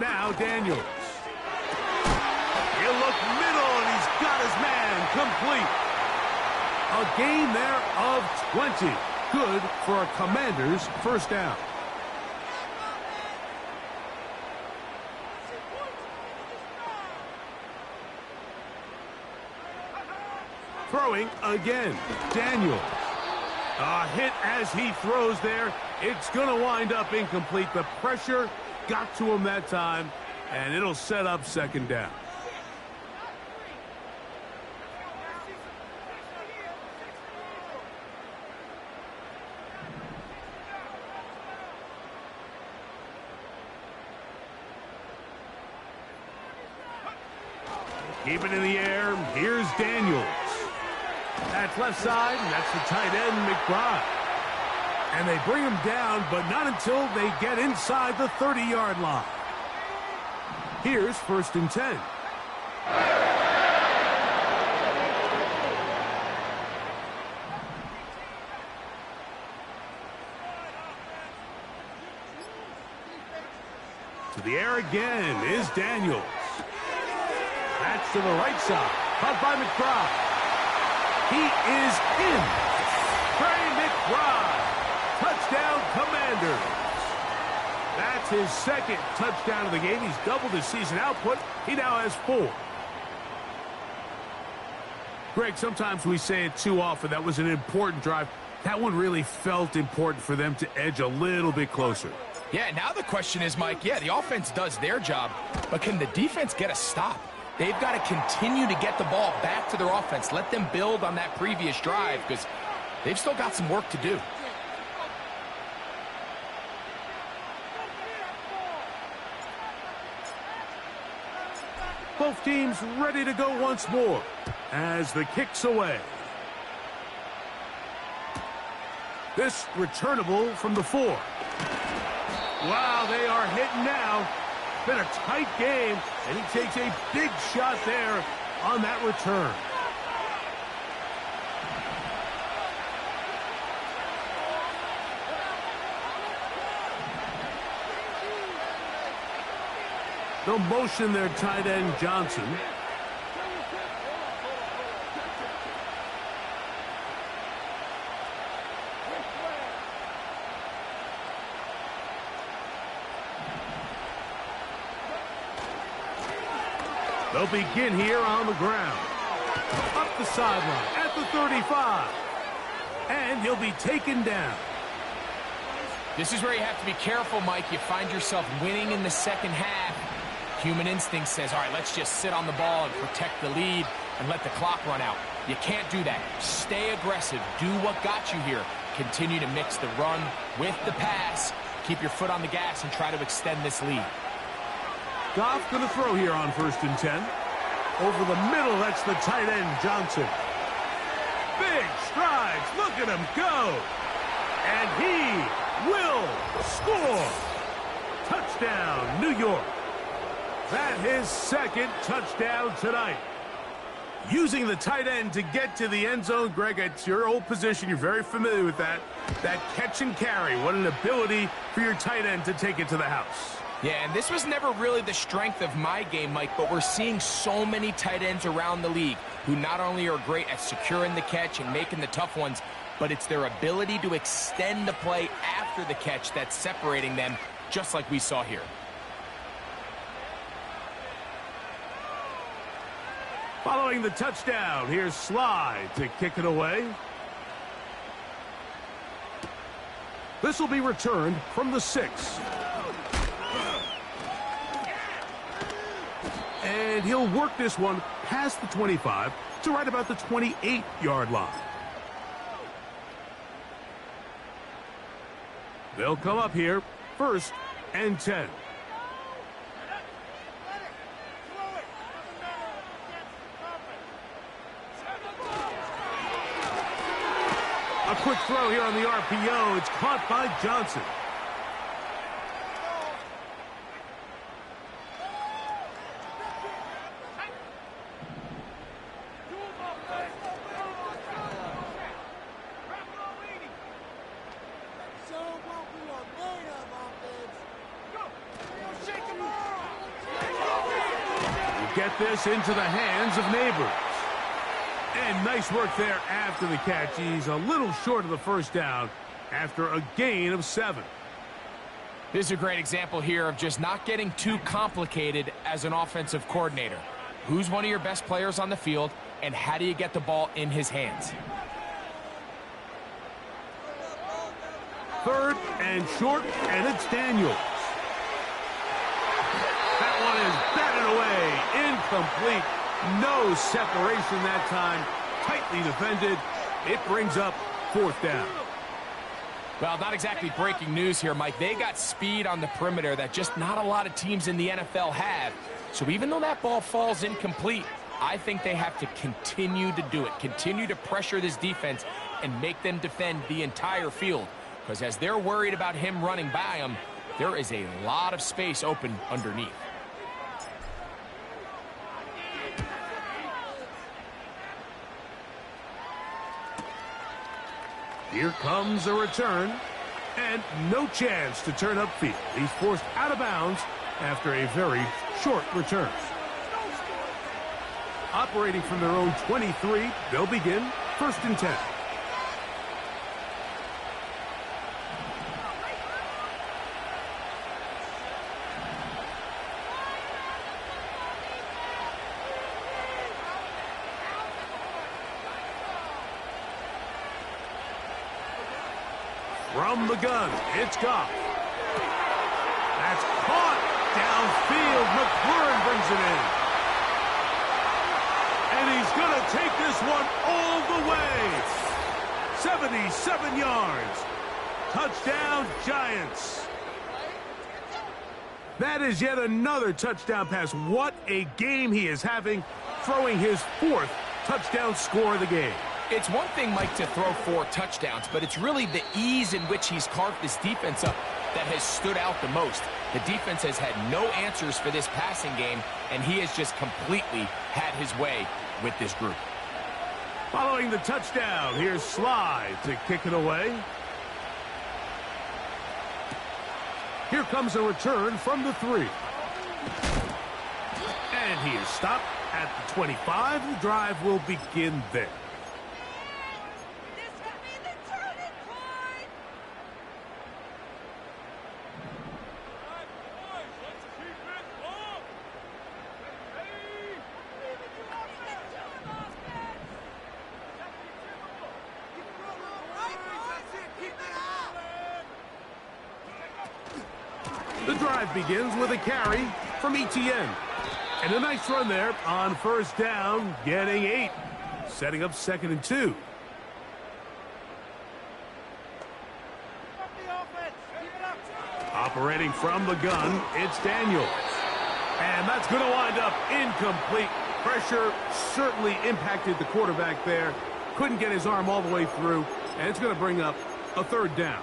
Now Daniels. He'll look middle, and he's got his man complete. A gain there of 20. Good for a Commanders 1st down. Throwing again, Daniels. A hit as he throws there. It's going to wind up incomplete. The pressure got to him that time, and it'll set up 2nd down. Keep it in the air. Here's Daniels. That's left side, and that's the tight end, McBride. And they bring him down, but not until they get inside the 30-yard line. Here's 1st and 10. To the air again is Daniels. That's to the right side. Caught by McBride. He is in. Trey McBride. Touchdown, Commanders. That's his second touchdown of the game. He's doubled his season output. He now has 4. Greg, sometimes we say it too often. That was an important drive. That one really felt important for them to edge a little bit closer. Yeah, now the question is, Mike, yeah, the offense does their job, but can the defense get a stop? They've got to continue to get the ball back to their offense. Let them build on that previous drive because they've still got some work to do. Both teams ready to go once more as the kick's away. This returnable from the 4. Wow, they are hitting now. Been a tight game, and he takes a big shot there on that return. They'll motion their tight end, Johnson. They'll begin here on the ground. Up the sideline at the 35. And he'll be taken down. This is where you have to be careful, Mike. You find yourself winning in the second half. Human instinct says, all right, let's just sit on the ball and protect the lead and let the clock run out. You can't do that. Stay aggressive. Do what got you here. Continue to mix the run with the pass. Keep your foot on the gas and try to extend this lead. Goff going to throw here on 1st and 10. Over the middle, that's the tight end, Johnson. Big strides. Look at him go. And he will score. Touchdown, New York. That his second touchdown tonight. Using the tight end to get to the end zone, Greg, it's your old position. You're very familiar with that. That catch and carry. What an ability for your tight end to take it to the house. Yeah, and this was never really the strength of my game, Mike, but we're seeing so many tight ends around the league who not only are great at securing the catch and making the tough ones, but it's their ability to extend the play after the catch that's separating them, just like we saw here. Following the touchdown, here's Slide to kick it away. This will be returned from the 6. And he'll work this one past the 25 to right about the 28-yard line. They'll come up here, 1st and 10. A quick throw here on the RPO. It's caught by Johnson. Get this into the hands of Neighbors. And nice work there after the catch. He's a little short of the first down after a gain of 7. This is a great example here of just not getting too complicated as an offensive coordinator. Who's one of your best players on the field, and how do you get the ball in his hands? 3rd and short, and it's Daniels. That one is batted away, incomplete. No separation that time. Tightly defended. It brings up 4th down. Well, not exactly breaking news here, Mike. They got speed on the perimeter that just not a lot of teams in the NFL have. So even though that ball falls incomplete, I think they have to continue to do it. Continue to pressure this defense and make them defend the entire field. Because as they're worried about him running by them, there is a lot of space open underneath. Here comes a return, and no chance to turn upfield. He's forced out of bounds after a very short return. Operating from their own 23, they'll begin 1st and 10. From the gun, it's Goff. That's caught downfield. McLaurin brings it in. And he's going to take this one all the way. 77 yards. Touchdown, Giants. That is yet another touchdown pass. What a game he is having, throwing his 4th touchdown score of the game. It's one thing, Mike, to throw 4 touchdowns, but it's really the ease in which he's carved this defense up that has stood out the most. The defense has had no answers for this passing game, and he has just completely had his way with this group. Following the touchdown, here's Slide to kick it away. Here comes a return from the 3. And he is stopped at the 25. The drive will begin there. The drive begins with a carry from Etienne. And a nice run there on 1st down, getting 8. Setting up 2nd and 2. Operating from the gun, it's Daniels. And that's going to wind up incomplete. Pressure certainly impacted the quarterback there. Couldn't get his arm all the way through. And it's going to bring up a 3rd down.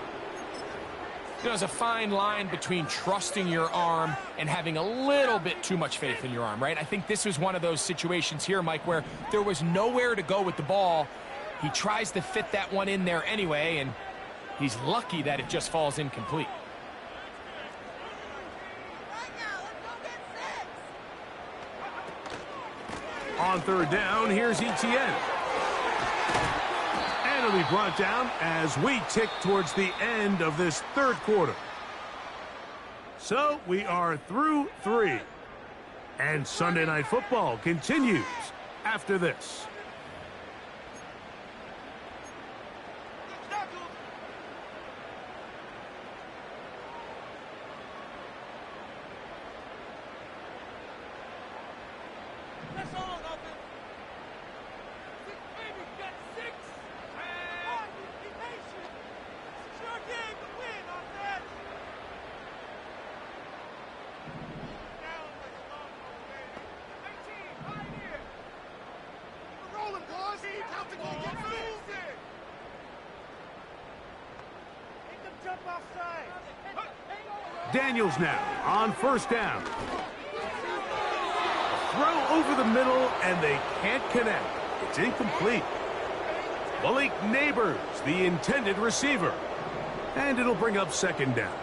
There's a fine line between trusting your arm and having a little bit too much faith in your arm, right? I think this was one of those situations here, Mike, where there was nowhere to go with the ball. He tries to fit that one in there anyway, and he's lucky that it just falls incomplete. On 3rd down, here's Etienne. And it'll be brought down as we tick towards the end of this 3rd quarter. So we are through 3. And Sunday Night Football continues after this. Daniels now on 1st down. Throw over the middle, and they can't connect. It's incomplete. Malik Neighbors, the intended receiver. And it'll bring up 2nd down.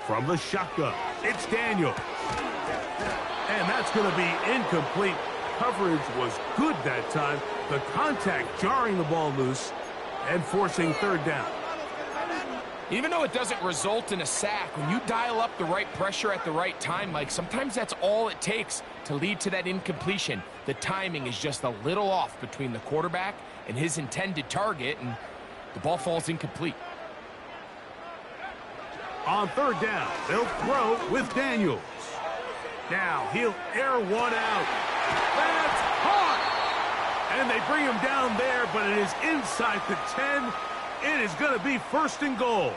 From the shotgun, it's Daniels. And that's going to be incomplete. Coverage was good that time. The contact jarring the ball loose and forcing 3rd down. Even though it doesn't result in a sack, when you dial up the right pressure at the right time, Mike, sometimes that's all it takes to lead to that incompletion. The timing is just a little off between the quarterback and his intended target, and the ball falls incomplete. On 3rd down, they'll throw with Daniels. Now he'll air one out. That's caught! And they bring him down there, but it is inside the 10. It is going to be 1st and goal.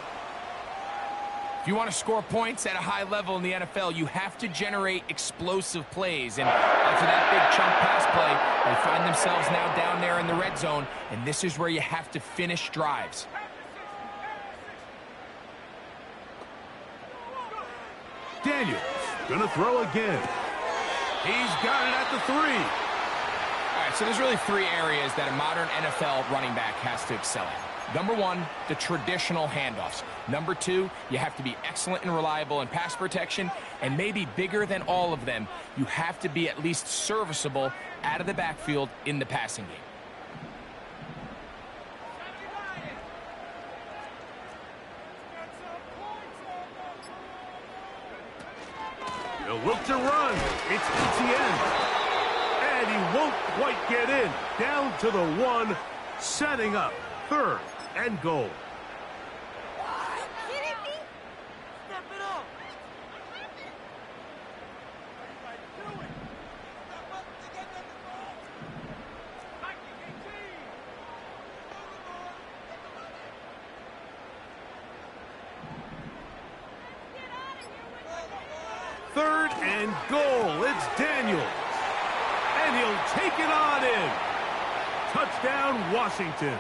If you want to score points at a high level in the NFL, you have to generate explosive plays. And after that big chunk pass play, they find themselves now down there in the red zone, and this is where you have to finish drives. Daniels gonna throw again. He's got it at the 3. All right, so there's really 3 areas that a modern NFL running back has to excel at. Number 1, the traditional handoffs. Number 2, you have to be excellent and reliable in pass protection. And maybe bigger than all of them, you have to be at least serviceable out of the backfield in the passing game. He'll look to run. It's ETN. And he won't quite get in. Down to the 1, setting up 3rd and goal. Third and goal. It's Daniels. And he'll take it on in. Touchdown, Washington.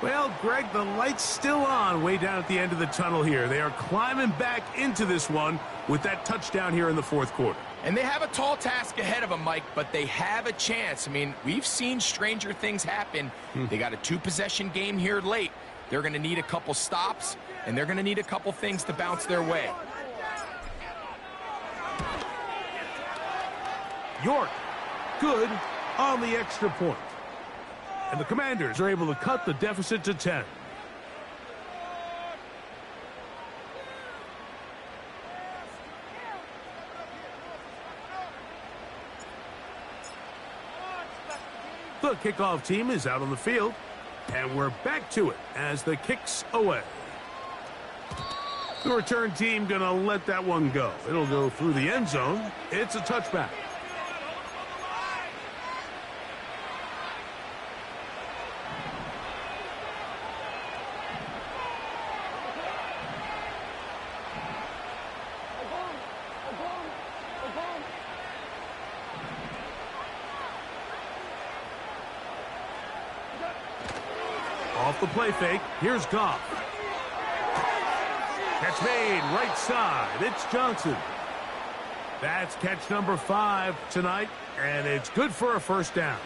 Well, Greg, the light's still on way down at the end of the tunnel here. They are climbing back into this one with that touchdown here in the 4th quarter. And they have a tall task ahead of them, Mike, but they have a chance. I mean, we've seen stranger things happen. They got a 2-possession game here late. They're going to need a couple stops, and they're going to need a couple things to bounce their way. York, good on the extra point. And the Commanders are able to cut the deficit to 10. The kickoff team is out on the field, and we're back to it as the kick's away. The return team gonna let that one go. It'll go through the end zone. It's a touchback. Off the play fake, here's Goff. Catch made, right side, it's Johnson. That's catch number 5 tonight, and it's good for a first down.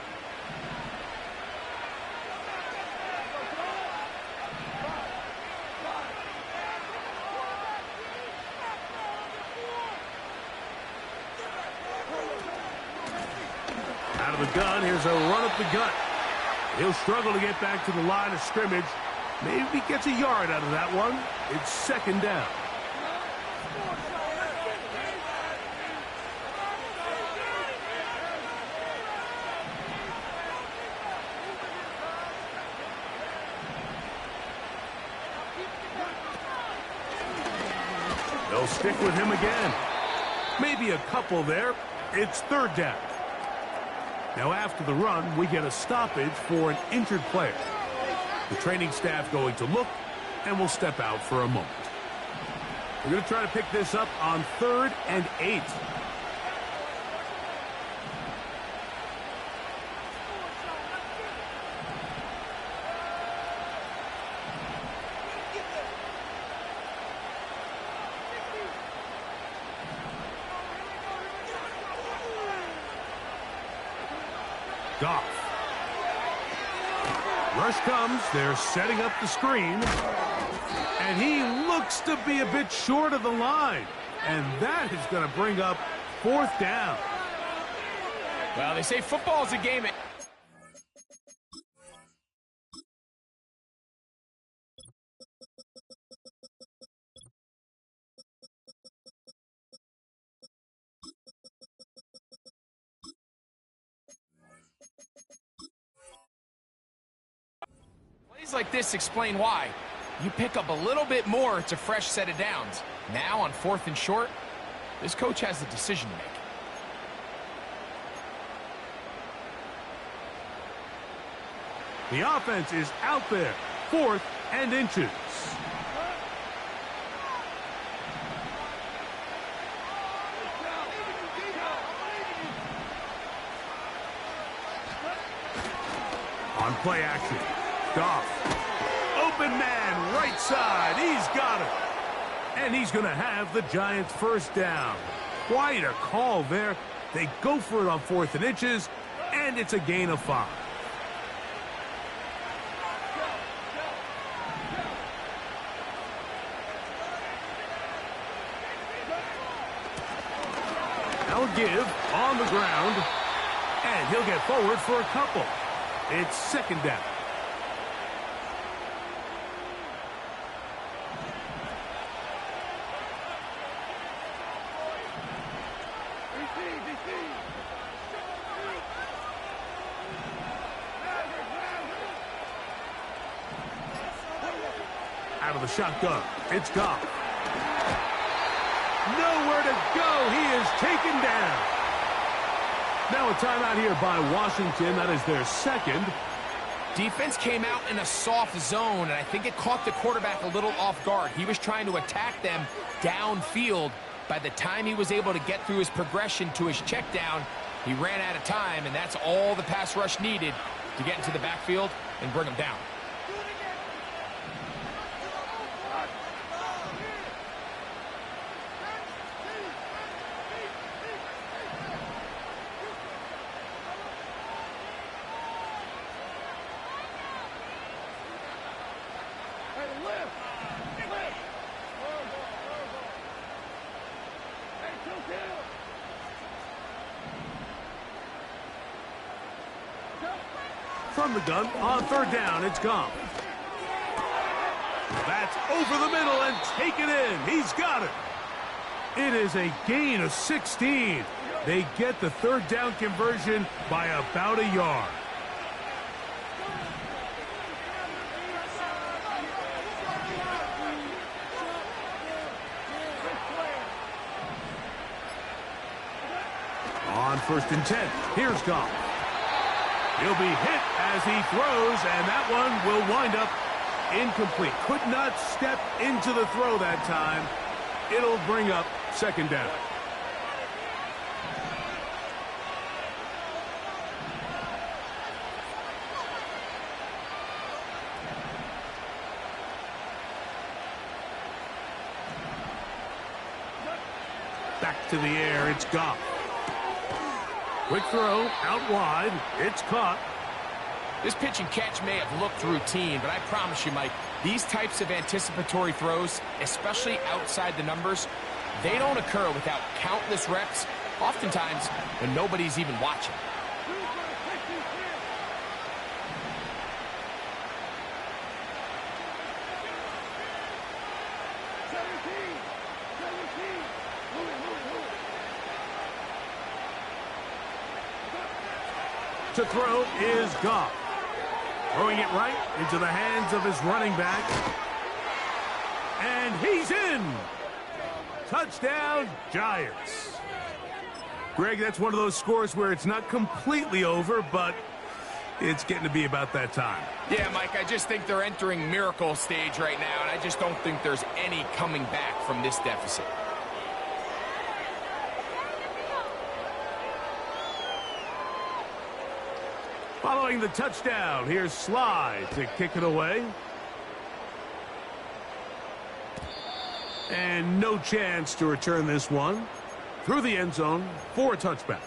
Out of the gun, here's a run up the gut. He'll struggle to get back to the line of scrimmage. Maybe gets a yard out of that one. It's 2nd down. They'll stick with him again. Maybe a couple there. It's 3rd down. Now after the run, we get a stoppage for an injured player. The training staff going to look, and will step out for a moment. We're going to try to pick this up on 3rd and 8. Goff. Rush comes. They're setting up the screen. And he looks to be a bit short of the line. And that is going to bring up 4th down. Well, they say football's a game. Plays like this explain why. You pick up a little bit more, it's a fresh set of downs. Now on 4th and short, this coach has a decision to make. The offense is out there. 4th and inches. On play action. Goff. Open man, right side. He's got it. And he's going to have the Giants first down. Quite a call there. They go for it on 4th and inches, and it's a gain of 5. Now a give on the ground, and he'll get forward for a couple. It's 2nd down. Out of the shotgun, it's gone. Nowhere to go. He is taken down. Now a timeout here by Washington. That is their 2nd. Defense came out in a soft zone, and I think it caught the quarterback a little off guard. He was trying to attack them downfield. By the time he was able to get through his progression to his check down, he ran out of time, and that's all the pass rush needed to get into the backfield and bring him down. From the gun, on 3rd down, it's gone. That's over the middle and taken in. He's got it. It is a gain of 16. They get the 3rd down conversion by about a yard. On 1st and 10, here's Goff. He'll be hit as he throws, and that one will wind up incomplete. Could not step into the throw that time. It'll bring up 2nd down. Back to the air, it's Goff. Quick throw, out wide, it's caught. This pitch and catch may have looked routine, but I promise you, Mike, these types of anticipatory throws, especially outside the numbers, they don't occur without countless reps, oftentimes when nobody's even watching. To throw is Goff. Throwing it right into the hands of his running back. And he's in. Touchdown, Giants. Greg, that's one of those scores where it's not completely over, but it's getting to be about that time. Yeah, Mike, I just think they're entering miracle stage right now, and I just don't think there's any coming back from this deficit. Following the touchdown, here's Sly to kick it away. And no chance to return this one. Through the end zone for a touchback.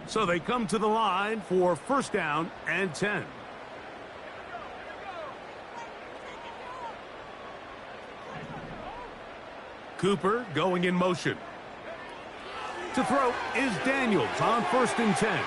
So they come to the line for 1st down and 10. Cooper going in motion. To throw is Daniels on 1st and 10.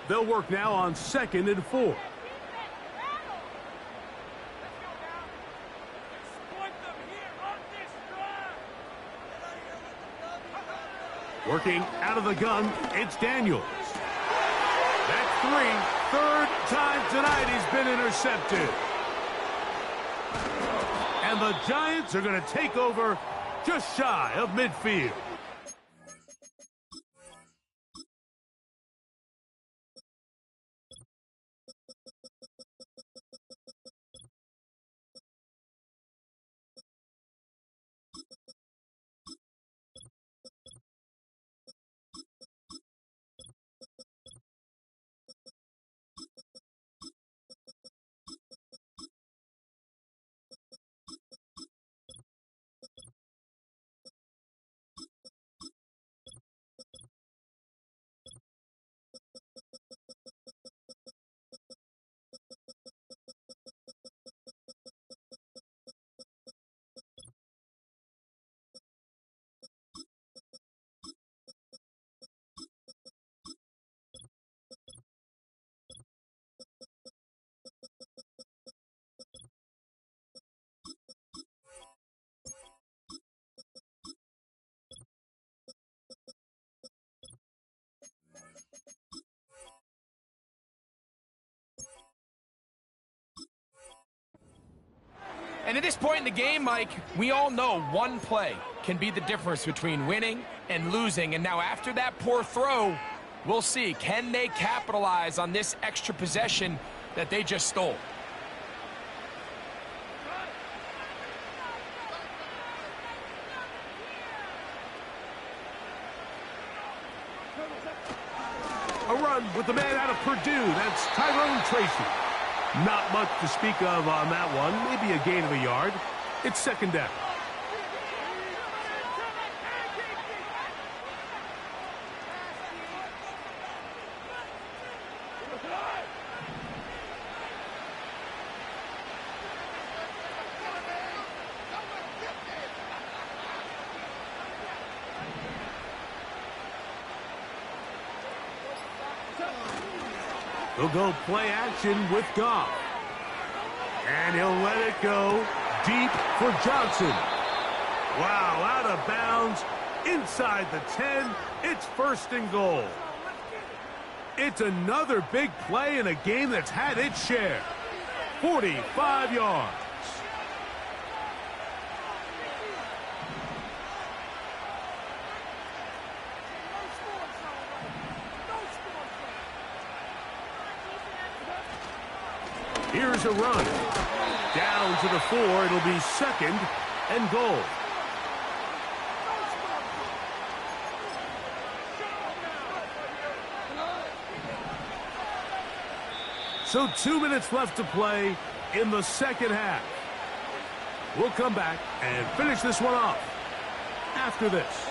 They'll work now on 2nd and 4. Working out of the gun, it's Daniels. That's 3, 3rd times tonight he's been intercepted. And the Giants are going to take over just shy of midfield. And at this point in the game, Mike, we all know one play can be the difference between winning and losing. And now after that poor throw, we'll see, can they capitalize on this extra possession that they just stole? A run with the man out of Purdue. That's Tyrone Tracy. Not much to speak of on that one. Maybe a gain of a yard. It's second down. He'll go play action with Goff. And he'll let it go deep for Johnson. Wow, out of bounds, inside the 10. It's first and goal. It's another big play in a game that's had its share. 45 yards. Here's a run. Down to the 4. It'll be second and goal. So 2 minutes left to play in the second half. We'll come back and finish this one off after this.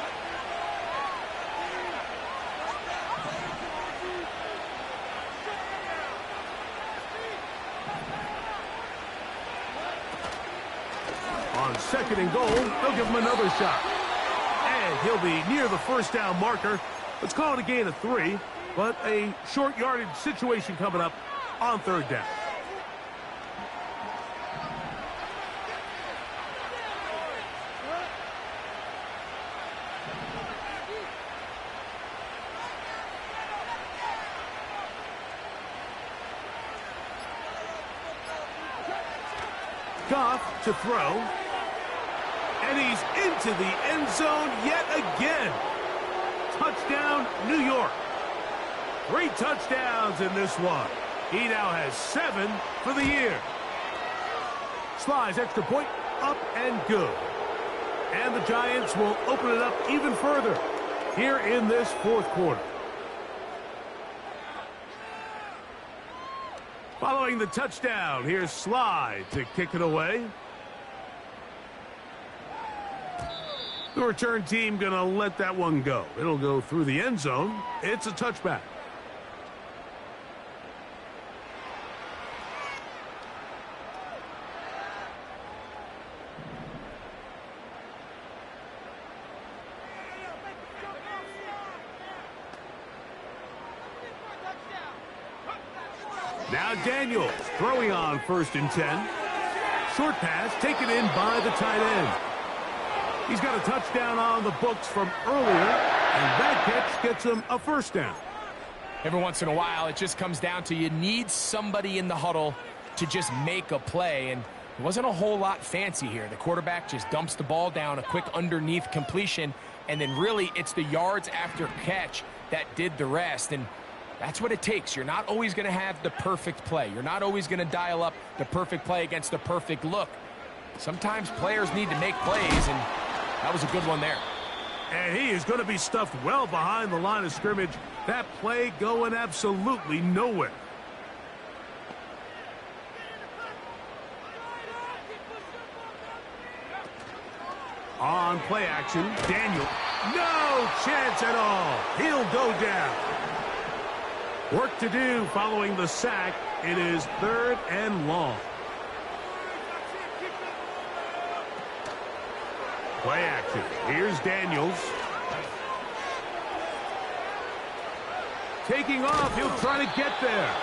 On second and goal, they'll give him another shot. And he'll be near the first down marker. Let's call it a gain of 3, but a short yardage situation coming up on third down. Goff to throw. And he's into the end zone yet again. Touchdown, New York. 3 touchdowns in this one. He now has 7 for the year. Slides extra point, up and good. And the Giants will open it up even further here in this fourth quarter. Following the touchdown, here's Slide to kick it away. The return team going to let that one go. It'll go through the end zone. It's a touchback. Now Daniels throwing on 1st and 10. Short pass taken in by the tight end. He's got a touchdown on the books from earlier, and that catch gets him a first down. Every once in a while, it just comes down to you need somebody in the huddle to just make a play, and it wasn't a whole lot fancy here. The quarterback just dumps the ball down, a quick underneath completion, and then really it's the yards after catch that did the rest, and that's what it takes. You're not always going to have the perfect play. You're not always going to dial up the perfect play against the perfect look. Sometimes players need to make plays, and that was a good one there. And he is going to be stuffed well behind the line of scrimmage. That play going absolutely nowhere. On play action, Daniel. No chance at all. He'll go down. Work to do following the sack. It is 3rd and long. Play action. Here's Daniels. Taking off. He'll try to get there.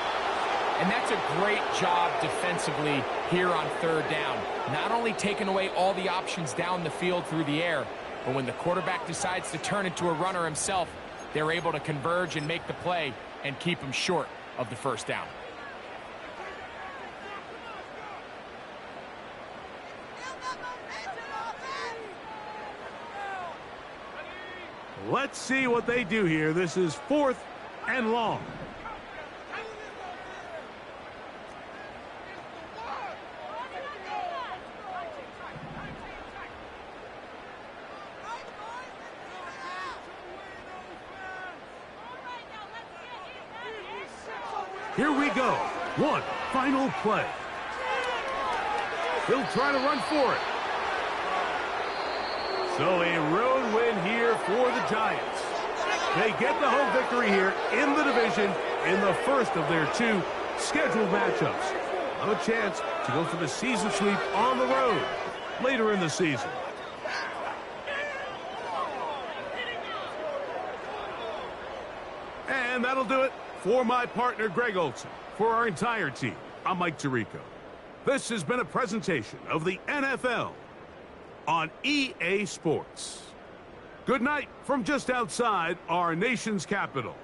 And that's a great job defensively here on 3rd down. Not only taking away all the options down the field through the air, but when the quarterback decides to turn into a runner himself, they're able to converge and make the play and keep him short of the 1st down. Let's see what they do here. This is 4th and long. Here we go. One final play. He'll try to run for it. So a road win here for the Giants. They get the home victory here in the division in the first of their 2 scheduled matchups. Have a chance to go for the season sweep on the road later in the season. And that'll do it for my partner, Greg Olson. For our entire team, I'm Mike Tirico. This has been a presentation of the NFL on EA Sports. Good night from just outside our nation's capital.